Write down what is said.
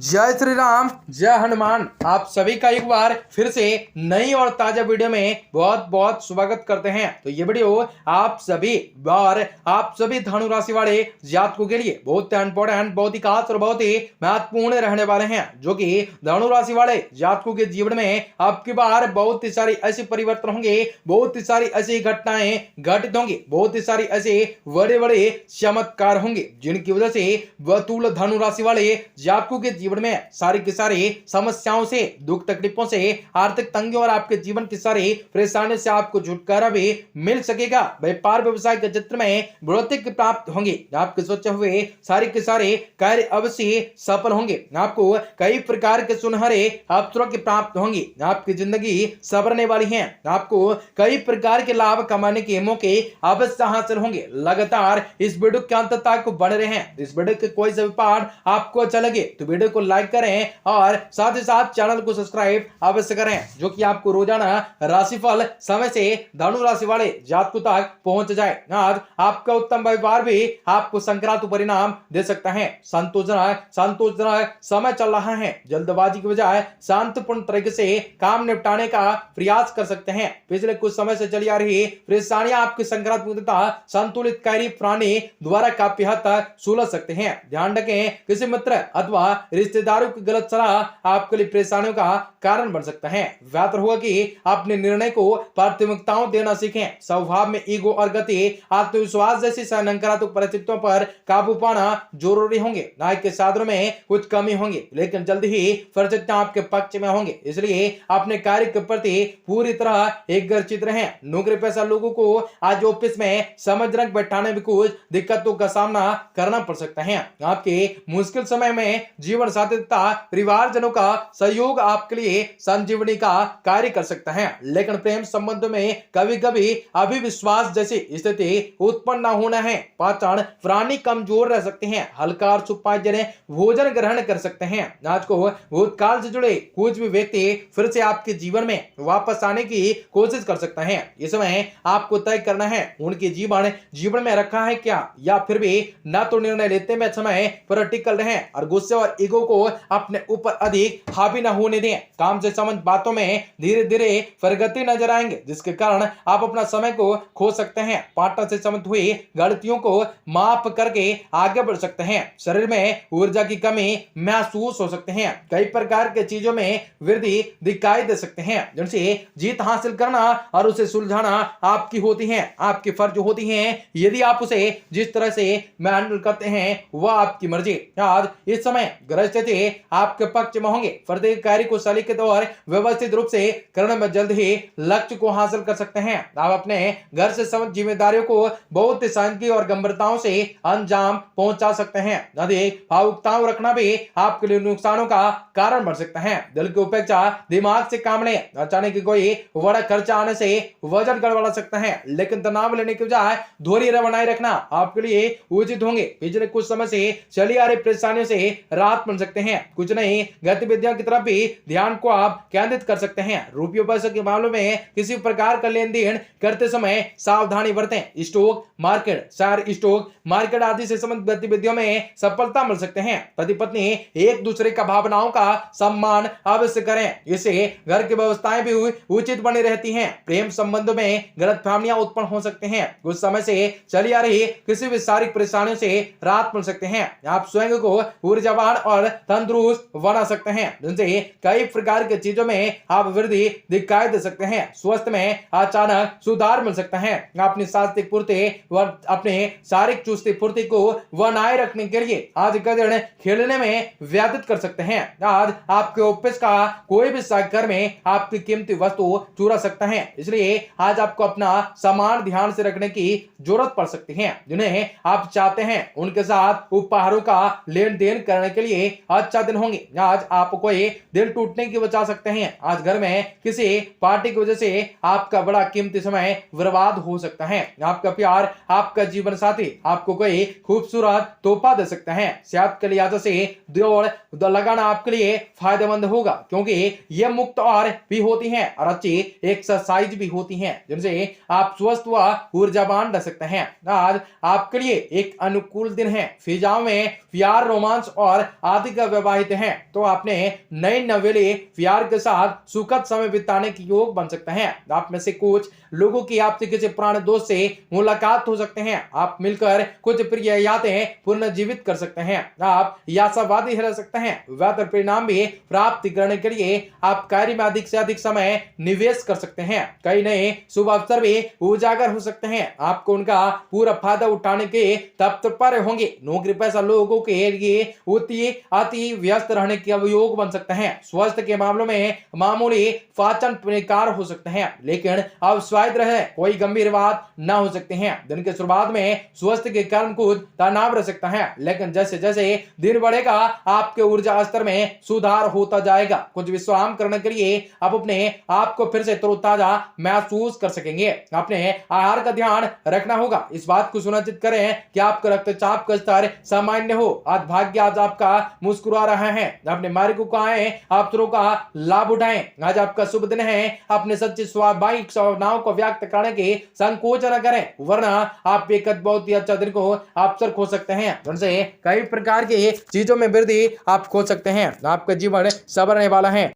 जय श्री राम, जय हनुमान। आप सभी का एक बार फिर से नई और ताजा वीडियो में बहुत बहुत स्वागत करते हैं। तो ये वीडियो आप सभी धनु राशि वाले जातकों के लिए बहुत इंपॉर्टेंट, बहुत ही खास और बहुत ही महत्वपूर्ण रहने वाले हैं, जो कि धनु राशि वाले जातकों के जीवन में आपकी बार बहुत ही सारी ऐसे परिवर्तन होंगे, बहुत ही सारी ऐसी घटनाएं घटित होंगी, बहुत ही सारी ऐसे बड़े बड़े चमत्कार होंगे, जिनकी वजह से बतूल धनु राशि वाले जातकों के जीवन में सारी की सारी समस्याओं से, दुख तकलीफों से, आर्थिक तंगी और आपके जीवन की सारी परेशानियों से आपको छुटकारा भी मिल सकेगा। व्यापार व्यवसाय के क्षेत्र में बढ़ोतरी प्राप्त होंगी। आपके सोचे हुए सारे के सारे कार्य अवश्य सफल होंगे। आपको कई प्रकार के सुनहरे अवसरों की प्राप्त होंगी। आपकी जिंदगी संवरने वाली है। आपको कई प्रकार के लाभ कमाने के मौके अवश्य हासिल होंगे। लगातार इस वीडियो के अंत तक बने रहे हैं। इस वीडियो के कोई सा पार्ट आपको अच्छा लगे तो वीडियो को लाइक करें और साथ ही साथ चैनल को सब्सक्राइब अवश्य करें, जो कि आपको रोजाना राशिफल समय से धनु राशि वाले जातकों तक पहुंच जाए। आज आपका उत्तम व्यापार भी आपको संक्रांत परिणाम दे सकता है। संतोषजनक समय चल रहा है। जल्दबाजी की बजाय शांतिपूर्ण तरीके से काम निपटाने का प्रयास कर सकते हैं। पिछले कुछ समय से चली आ रही परेशानियां आपकी संक्रांत संतुलित कार्य प्रणाली द्वारा काफी हद तक सुलझ सकते हैं। ध्यान रखें, किसी मित्र अथवा रिश्तेदारों की गलत सलाह आपके लिए परेशानियों का कारण बन सकता है। बेहतर होगा कि अपने निर्णय को प्राथमिकताओं देना सीखें। स्वभाव में ईगो और गति, आत्मविश्वास जैसी नकारात्मक परिस्थितियों पर काबू पाना जरूरी होंगे। न्याय के साधनों में कुछ कमी होंगी, लेकिन जल्द ही परिस्थितियां आपके पक्ष में होंगे, इसलिए अपने कार्य के प्रति पूरी तरह एकग्रचित रहें। नौकरी पेशा लोगों को आज ऑफिस में समझ बैठाने में कुछ दिक्कतों का सामना करना पड़ सकता है। आपके मुश्किल समय में जीवन साथी तथा परिवारजनों का सहयोग आपके लिए संजीवनी का कार्य कर सकता है, लेकिन प्रेम संबंध में कभी कभी अविश्वास जैसी स्थिति उत्पन्न न होना है। पाचन प्राणी कमजोर रह सकते हैं। हल्का और सुपाच्य भोजन ग्रहण कर सकते हैं। आज को भूतकाल से जुड़े कुछ भी व्यक्ति फिर से आपके जीवन में वापस आने की कोशिश कर सकता है। इस समय आपको तय करना है उनके जीवन में रखा है क्या, या फिर भी न तो निर्णय लेते में समय पर टिकल रहे और गुस्से और ईगो को अपने ऊपर अधिक हावी न होने दें। काम से संबंध बातों में धीरे धीरे प्रगति नजर आएंगे, जिसके कारण आप अपना समय को खो सकते हैं। पार्टनर से संबंध हुई गलतियों को माफ करके आगे बढ़ सकते हैं। शरीर में ऊर्जा की कमी महसूस हो सकते हैं। कई प्रकार के चीजों में वृद्धि दिखाई दे सकते हैं, जिनसे जीत हासिल करना और उसे सुलझाना आपकी होती है, आपकी फर्ज होती है। यदि आप उसे जिस तरह से हैंडल करते हैं वह आपकी मर्जी। आज इस समय ग्रह स्थिति आपके पक्ष में होंगे। प्रत्येक कार्य को सलीके और व्यवस्थित रूप से करने में जल्द ही लक्ष्य को हासिल कर सकते हैं। आप अपने घर से संबंधित जिम्मेदारियों को बहुत ही शांति और गंभीरताओं से अंजाम पहुंचा सकते हैं। अधिक भावुकताओं रखना भी आपके लिए नुकसानों का कारण बन सकता है। दिल की उपेक्षा, दिमाग से काम लें। अचानक कोई बड़ा खर्चा आने से वजन गड़बड़ा सकता है, लेकिन तनाव लेने के बजाय धैर्य बनाए रखना आपके लिए उचित होंगे। पिछले कुछ समय से चली आ रही परेशानियों से राहत मिल सकते हैं। कुछ नई गतिविधियों की तरफ भी ध्यान को आप केंद्रित कर सकते हैं। रुपये पैसे के मामलों में किसी प्रकार का लेन देन करते समय सावधानी बरतें। Stock market, share stock market आदि से संबंधित गतिविधियों में सफलता मिल सकते हैं। पति पत्नी एक दूसरे का भावनाओं का सम्मान अवश्य करें, इससे घर की व्यवस्थाएं भी उचित बनी रहती हैं। प्रेम संबंधों में गलतफहमियां उत्पन्न हो सकते हैं। कुछ समय से चली आ रही किसी भी शारीरिक परेशानियों से राहत मिल सकते हैं। आप स्वयं को ऊर्जावान और तंदुरुस्त बना सकते हैं, जिनसे कई प्रकार की चीजों में आप वृद्धि दिखाई दे सकते हैं। स्वास्थ्य में अचानक सुधार मिल सकता है। अपनी शारीरिक पूर्ति व अपने शारीरिक चुस्ती पूर्ति को बनाए रखने के लिए आज का दिन खेलने में व्यतीत कर सकते हैं। आज आपके ऑफिस का कोई भी सहकर्मी आपकी कीमती वस्तु चुरा सकता है, इसलिए आज आपको अपना सामान ध्यान से रखने की जरूरत पड़ सकती है। जिन्हें आप चाहते हैं उनके साथ उपहारों का लेन देन करने के लिए अच्छा दिन होंगे। आज आप कोई दिल टूटने की बचा सकते हैं। आज घर में किसी पार्टी की वजह से आपका बड़ा कीमती समय बर्बाद हो सकता है। आपका प्यार, आपका जीवन साथी आपको कोई खूबसूरत तोहफा दे सकता है। सेहत के लिहाज से दौड़ लगाना आपके लिए फायदेमंद होगा, क्योंकि यह मुक्त और भी होती हैं और अच्छी एक्सरसाइज भी होती हैं, जिनसे आप स्वस्थ व ऊर्जावान रह सकते हैं। आज आपके लिए एक अनुकूल दिन है। फिजाओं में प्यार, रोमांस और आदि अधिक विवाहित हैं तो आपने नई नवेली प्यार के साथ सुखद समय बिताने के योग बन सकते हैं। आप में से कुछ लोगों की आपसे किसी पुराने दोस्त से मुलाकात हो सकते हैं। आप मिलकर कुछ प्रिय यादें पुनर्जीवित कर सकते हैं। आप आशावादी रह सकते हैं। बेहतर परिणाम भी प्राप्त करने के लिए आप कार्य में अधिक से अधिक समय निवेश कर सकते हैं। कई नए शुभ अवसर भी उजागर हो सकते हैं। आपको उनका पूरा फायदा उठाने के तत्पर होंगे। नौकरी पैसा लोगों के लिए अति व्यस्त रहने के योग बन सकते हैं। स्वास्थ्य के मामलों में मामूली पाचन विकार हो सकते हैं, लेकिन अब स्वास्थ्य रहे कोई गंभीर बात न हो सकती है। दिन के शुरुआत में स्वास्थ्य के कारण कुछ तनाव रह सकता है, लेकिन जैसे जैसे दिन बढ़ेगा आपके ऊर्जा स्तर में सुधार होता जाएगा। कुछ विश्राम करने के लिए आप अपने आप को फिर से तरोताजा महसूस कर सकेंगे। अपने आहार का ध्यान रखना होगा। इस बात को सुनिश्चित करें कि आपका रक्तचाप का स्तर सामान्य हो। आज भाग्य आज आपका मुस्कुरा रहा है। अपने मार्ग को आए अवसरों का लाभ उठाएं। आज आपका शुभ दिन है। अपने सच्ची स्वाभाविक भावनाओं को व्यक्त करने के संकोच न करें, वरना आप एक बहुत ही अच्छा दिन को अवसर खो सकते हैं। उनसे कई प्रकार की चीजों में वृद्धि आप खो सकते हैं। आपका जीवन संवरने वाला है।